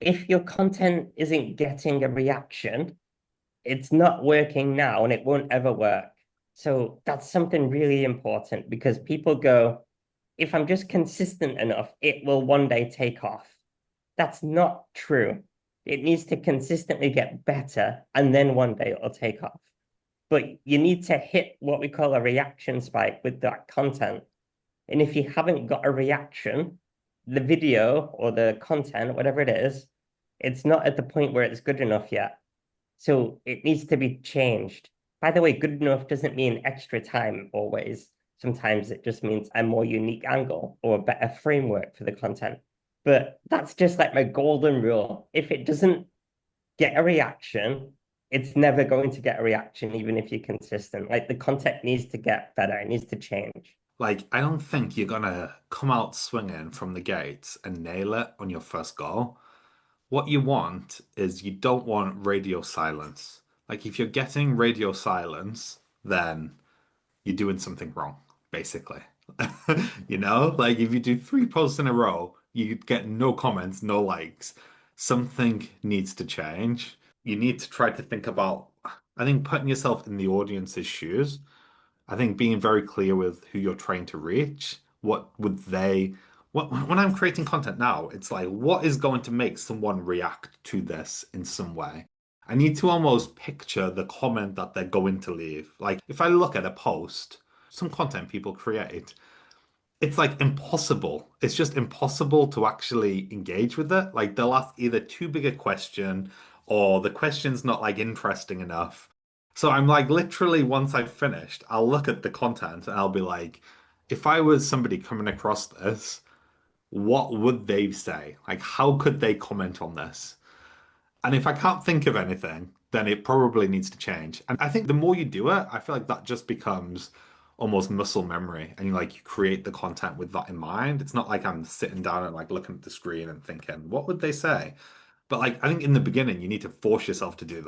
if your content isn't getting a reaction, it's not working now and it won't ever work. So that's something really important because people go, if I'm just consistent enough, it will one day take off. That's not true. It needs to consistently get better and then one day it'll take off. But you need to hit what we call a reaction spike with that content. And if you haven't got a reaction, the video or the content, whatever it is, it's not at the point where it's good enough yet. So it needs to be changed. By the way, good enough doesn't mean extra time always. Sometimes it just means a more unique angle or a better framework for the content. But that's just like my golden rule. If it doesn't get a reaction, it's never going to get a reaction, even if you're consistent. Like the content needs to get better, it needs to change. Like, I don't think you're gonna come out swinging from the gates and nail it on your first go. What you want is you don't want radio silence. Like, if you're getting radio silence, then you're doing something wrong, basically. You know, like if you do three posts in a row, you get no comments, no likes. Something needs to change. You need to try to think about, I think, putting yourself in the audience's shoes. I think being very clear with who you're trying to reach, what would they, what, when I'm creating content now, it's like, what is going to make someone react to this in some way? I need to almost picture the comment that they're going to leave. Like, if I look at a post, some content people create, it's like impossible. It's just impossible to actually engage with it. Like, they'll ask either too big a question or the question's not like interesting enough. So I'm like, literally, once I've finished, I'll look at the content and I'll be like, if I was somebody coming across this, what would they say? Like, how could they comment on this? And if I can't think of anything, then it probably needs to change. And I think the more you do it, I feel like that just becomes almost muscle memory. And you create the content with that in mind. It's not like I'm sitting down and like looking at the screen and thinking, what would they say? But like I think in the beginning, you need to force yourself to do